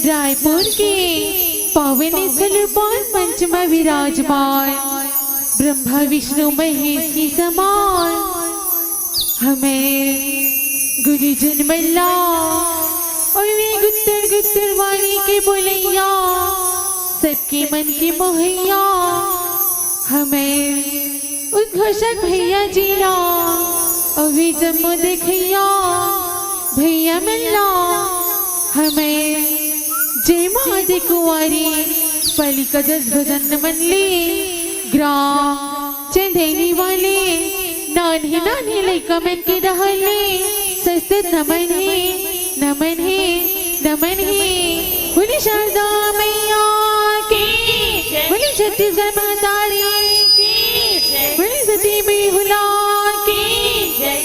रायपुर के पावन स्थल पर पंचमा विराजमान ब्रह्मा विष्णु महेश की समान हमें गुरुजन मल्ला और वे गुत्तर गुत्तर वाली के बोलैया सबके मन की मोहैया हमें उद्घोषक भैया जीला और वे जम्मू देखैया भैया मल्ला हमें जय महादेव कुंवारी पालिका जस भजन मनली ग्राम चंदेली वाले नानी नानी लइका मन के रहले सस्ते नमन है बोली शारदा मैया की बोली छत्तीसगढ़ महातारी की बोली सती बिहुला की जय।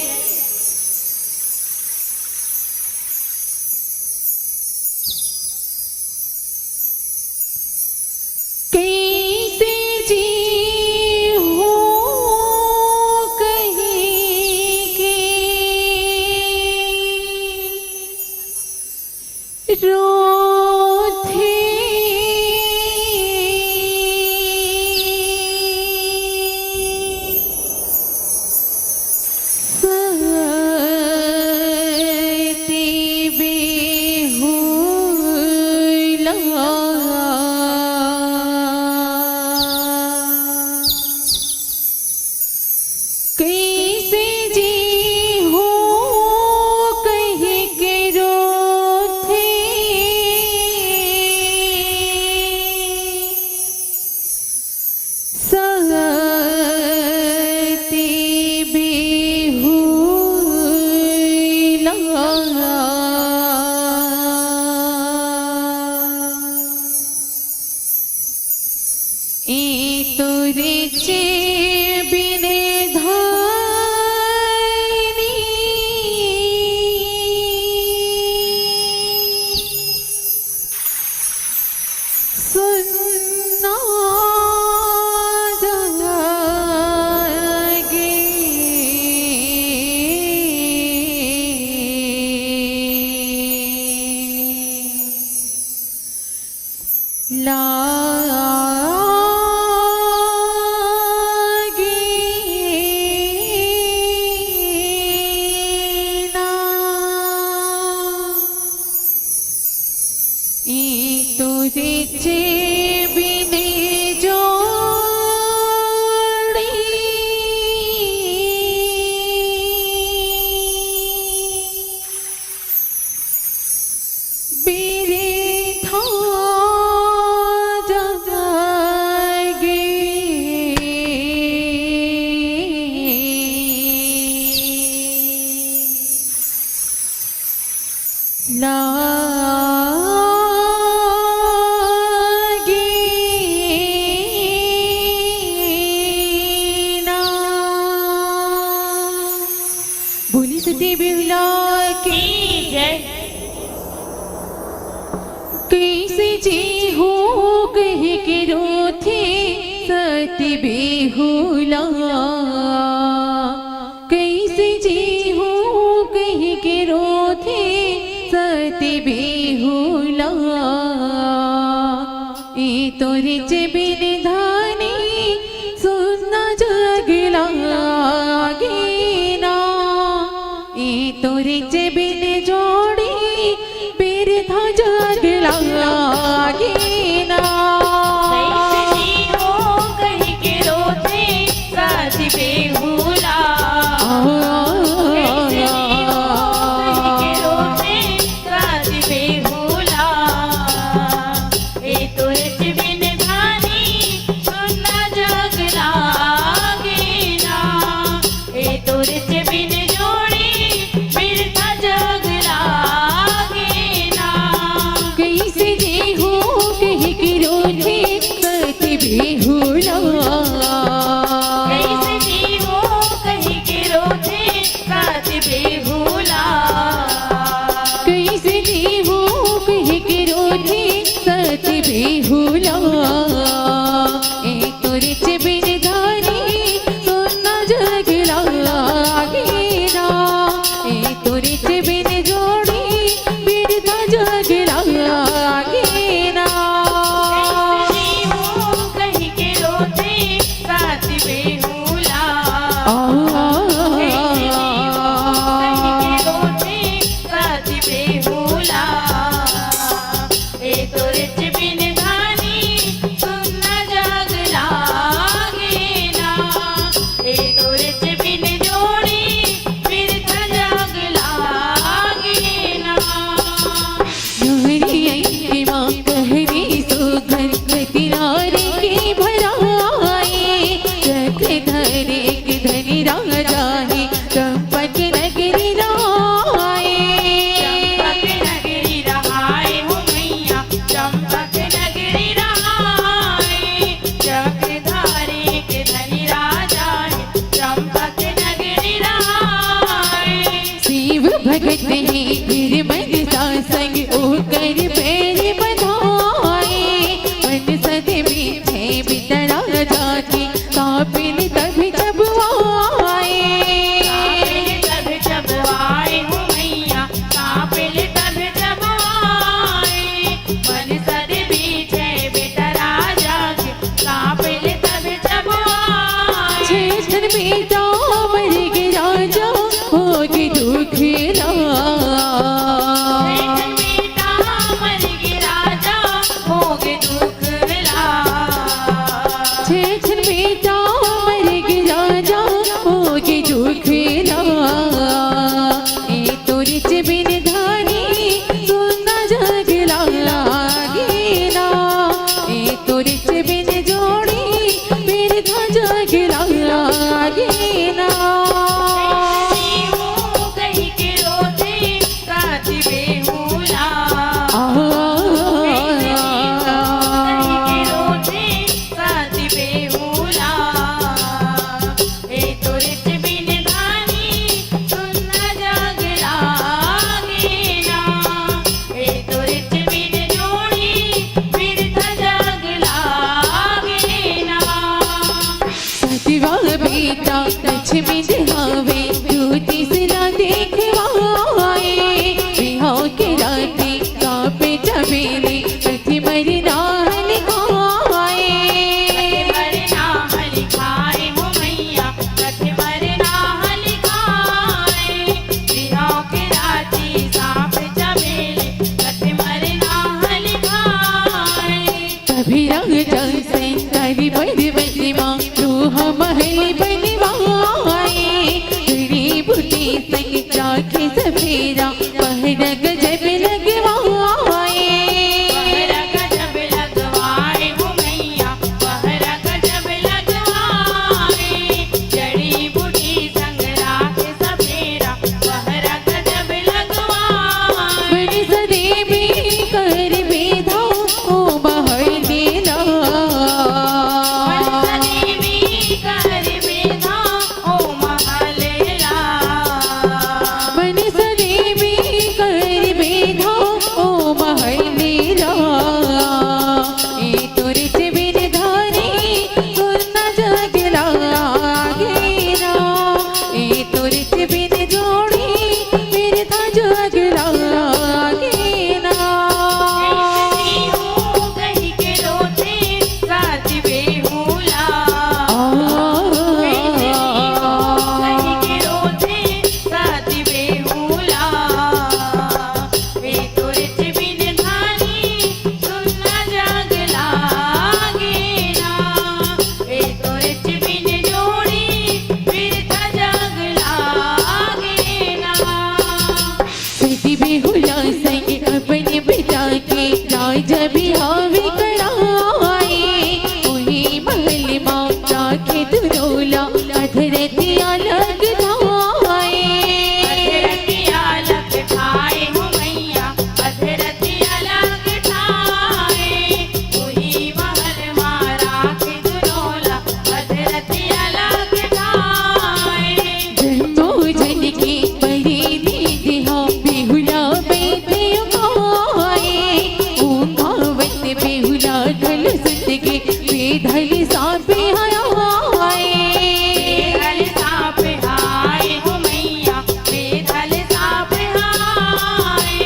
बोली सती बिहुला की जय। कैसे जी हो कह के रोथे सती बिहुला कैसे जी हो कह के रोथे सती बिहुला ए तोरे बिन धानी सुनना जगला तोरे बिन जोड़ी फिर था जगला गीना हो कहीं के रोते साथ बेहुला बेहुला ए तोरे बिन धानी सुनना जगला गीना ए तोरे बिन जोड़ी बिन था जगला सारी पर्वती माँ रूह महल बनवाए गरीब बूटी संग राखे सफेरा पहरा गजब लगवाए पहरा गजब लगवाए हो मैया पहरा गजब लगवाए जड़ी बूटी संग राखे सफेरा पहरा गजब लगवाए बड़ी सदेवी कर बेधा ओ महल देला देवी कर बेधा ओ महलेला बड़ी सदेवी कर बेधा ओ महल देला ए तोरे से बिन धारी सुनना जगला गेरा ए तोरे से बिन जोड़ी मेरे था जगला गेना कहीं के रोते साथ बेहुला कहीं के रोते साथ बेहुला वे तोरे से बिन धानी सुनना जाग लागेना वे तोरे से बिन जोड़ी फिर था जाग लागेना सती बेहुला संग अपने पिता के राज बिहावे कराए उन्हीं महल माँ राखे दुरोला अधरतिया लग धाए अधरतिया लग ठाए हो मैया अधरतिया लग ठाए वही महल मारा के दुरोला अधरतिया लग ठाए जन्मो जन के परे दीदिहा बेहुला बैठे उगाए ऊंघावत बेहुला ढल सुत के बेढल सापे आए बेधल साप हाय हो मैया बेधल साप हाय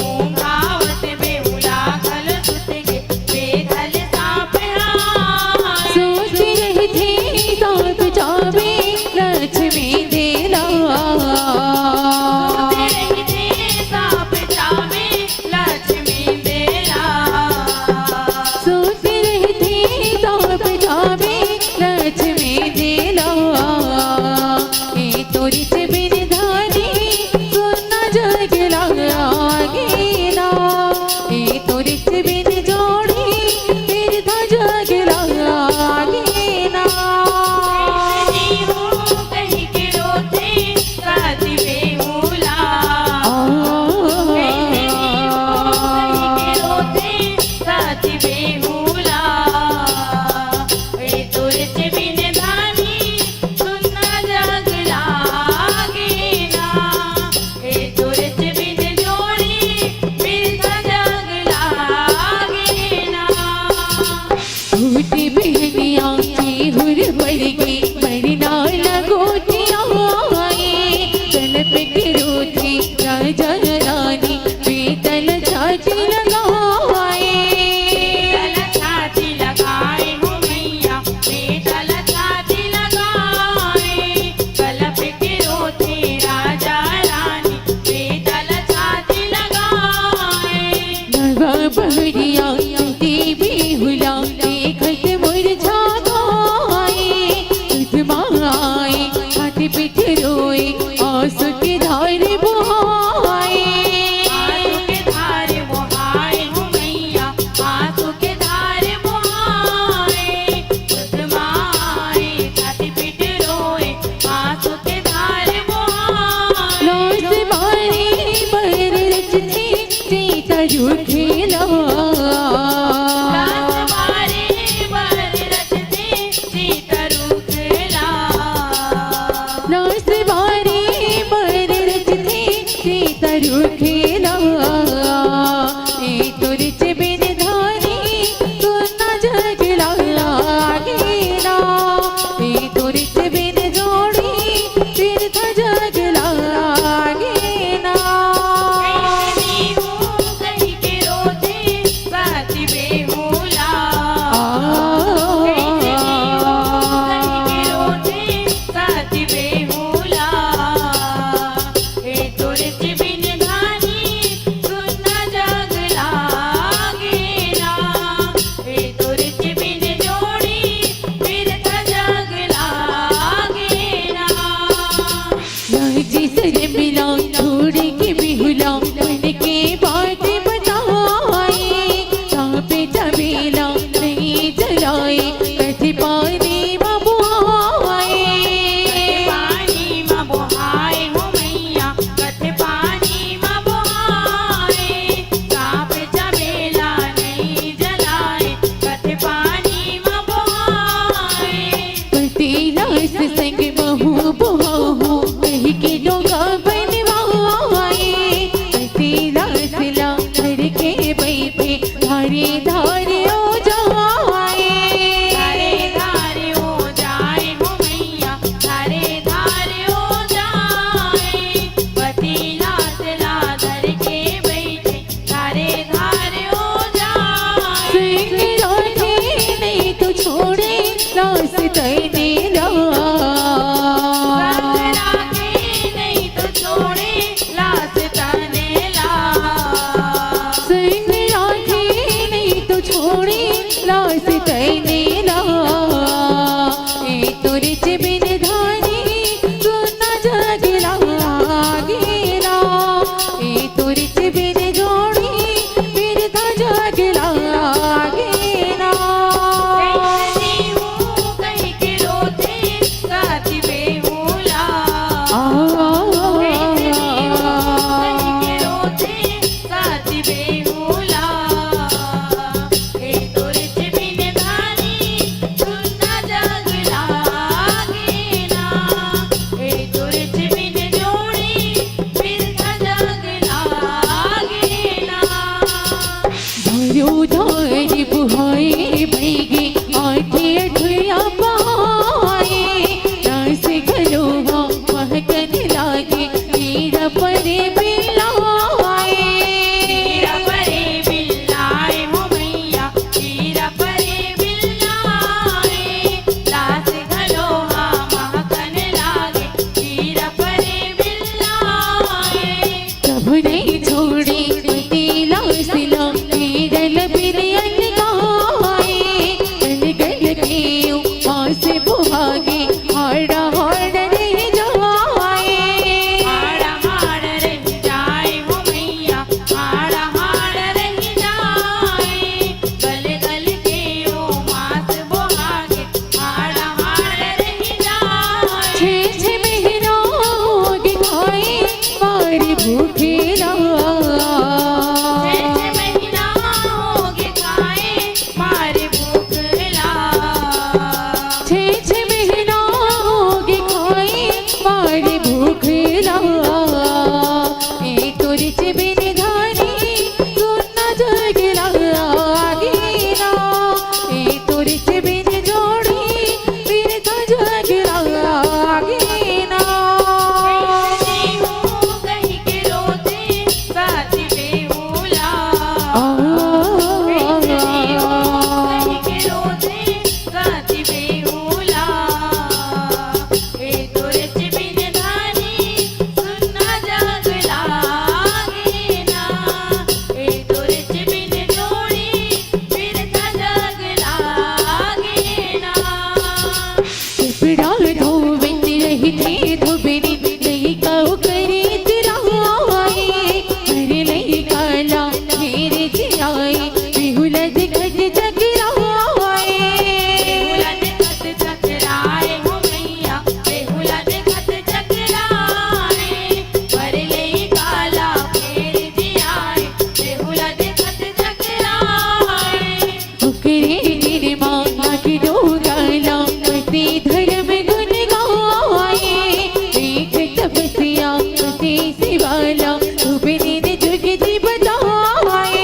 ऊंघावत बेहुला खल सुत के बेधल साप हाय सोच रहे थे साथ जावे लक्ष्मी देला तेरे थे साप जावे लक्ष्मी देला सोच रहे थे साथ जावे लक्ष्मी देला ए तोरी से बिन धारी सुनना जगला गेला ए तोरी से बिन जोड़ी फिर था जगला गेना कहीं के रोते साथ बेहुला कहीं के रोते साथ बेहुला वे तोरे से बिन धानी सुनना जाग लागेना वे तोरे से बिन जोड़ी फिर था जाग लागेना छोटी बहनिया की हुर पड़ गई मरना लगोटिया आए तल पे रोटी राजा रानी बेतल छाती लगाए बेदल छाती लगाए हो मैया बेदल छाती लगाए कलप के रोते राजा रानी बेदल छाती लगाए नवा बहरिया देवी हुला देखत मुरझा गए तुझमाए हाथ पिठ रोए आंसू की धार बहाए आंसू के धार बहाए हो मैया आंसू के धार बहाए तुझमाए छाती पीट रोए आंसू के धार बहाए लाज मारे पर रचते सीता रूठेला लाज मारे बर रचते सीता रूठला लाज मारे पर रचते सीता रूठेला ए तोरे से बिन धारी सुनना जगला गेला ए तोरे से बिन जोड़ी फिर था जगला गेना कहीं के रोते साथ धारे धारे ओ जाए धारे धारे हो जाए हो मैया धारे धारे हो जाए पतीला तला धर के बैठे धारे धारे हो जाए सिंह राधे नहीं तो छोड़े लास तैने ला नहीं तो छोड़े लाश तने ला सिंह राधे नहीं तो छोड़े लास तैने ला ए तुरिच बिन धानी सुना जगला गेला ए तुरिच बिन जोड़ी फिर था जगला गेला कहीं के रोते गाती बेहुला कहीं के रोते गाती बेहुला ए तुरच बिन धानी सुनना जगला गेना ए तुरच बिन जोड़ी फिर था जगला गेना धरो धारी बुहाए भैगे आठे अठया बहाए रास घलोहा महकन लागे तेरा परे बिलाए तेरा परे बिल्लाए हो मैया तेरा परे बिल्लाए लाश घलोहा महकन लागे तेरा परे बिल्लाए तब नहीं छोड़े तेला सिला तेरल बिरियन गाए गल गल के पास बुहागे हाड़ा हाड़ नहीं जाए हाड़ा हाड़ रह जाए हो मैया हाड़ा हाड़ रह जाए गल गल के ओ मास बोहागे हाड़ा हाड़ रह जाए छे महीना होगे खाए मारी भूखे छह महीना होगे खाए मारे भूख ला छे महीना होगे खाए मारी भूख ए तुरिच बिन धानी सुनना जगला गेला ए तुरिच बिन जोड़ी फिर तो जगला गेला कहीं के रोते गाती बेहुला कहीं के रोते गाती बेहुला ए तुरच बिन धानी सुनना जगला गेना ए तुरच बिन जोड़ी फिर था जगला गेना कपड़ा धोबिन रही थे धोबिन नहीं काऊ करे तिराए मेरे नहीं काला मेरे जियाए बिहुला दिखत जगराए बेहुला देखत चकराए हो मैया बेहुला देखत चकराए पर ले काला फेर दियाए बेहुला देखत चकराए फुकरे निर्मा की दो गाला पति धर्म गुण गाए एक तपस्या पति शिवाला धोबिन जुग जी बताए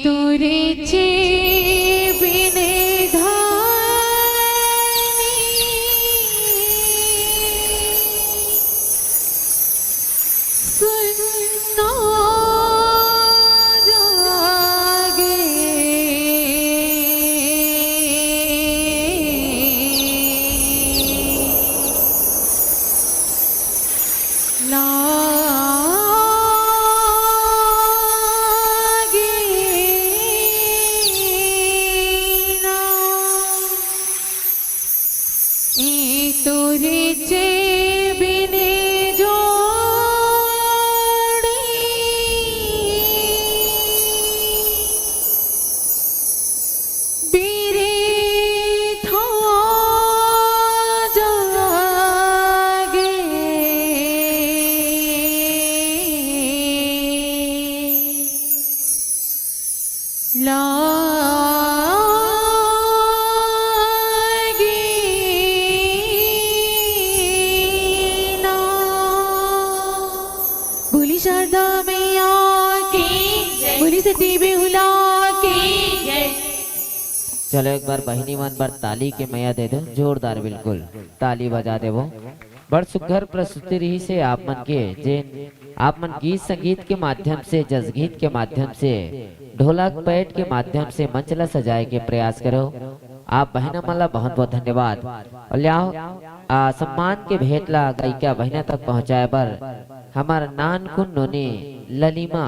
तुरे चे बिने सुनना जागे तोरे चे बिने जोड़ी बीरे था जागे बोली शारदा मैया की बोली सती बेहुला की। चलो एक बार बहिनी मन पर ताली के मैया दे दो, जोरदार बिल्कुल ताली बजा दे वो। बड़ सुघर प्रस्तुति रही से आप मन के जे आप मन गीत संगीत के माध्यम से, जसगीत के माध्यम से, ढोलक पैट के माध्यम से मंचला सजाए के प्रयास करो। आप बहना मला बहुत बहुत धन्यवाद। और लियाओ सम्मान के भेंटला गायिका बहना तक पहुँचाए पर हमार नानकुन नोनी ललिमा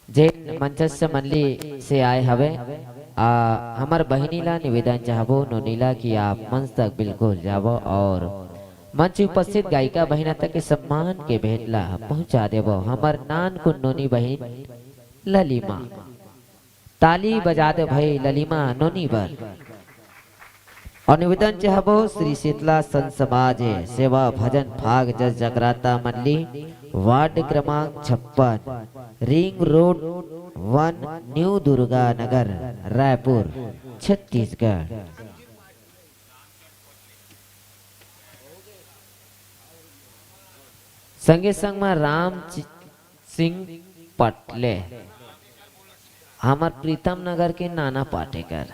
जे मंचस्य मंडली से आए हवे। हमार बहनीला निवेदन चाहबो नोनीला कि आप मंच तक बिल्कुल जाबो और मंच उपस्थित गायिका बहना तक के सम्मान के भेंटला पहुंचा देबो। हमार नानकुन नोनी बहन ललिमा ताली बजा दे भाई ललिमा नोनी बर। और निवेदन चाहबो श्री शीतला संत समाज सेवा भजन भाग जस जगराता मंडली वार्ड क्रमांक 56 रिंग रोड 1 न्यू दुर्गा नगर रायपुर छत्तीसगढ़। संगे संग में राम सिंह पटले हमार प्रीतम नगर के नाना पाटेकर।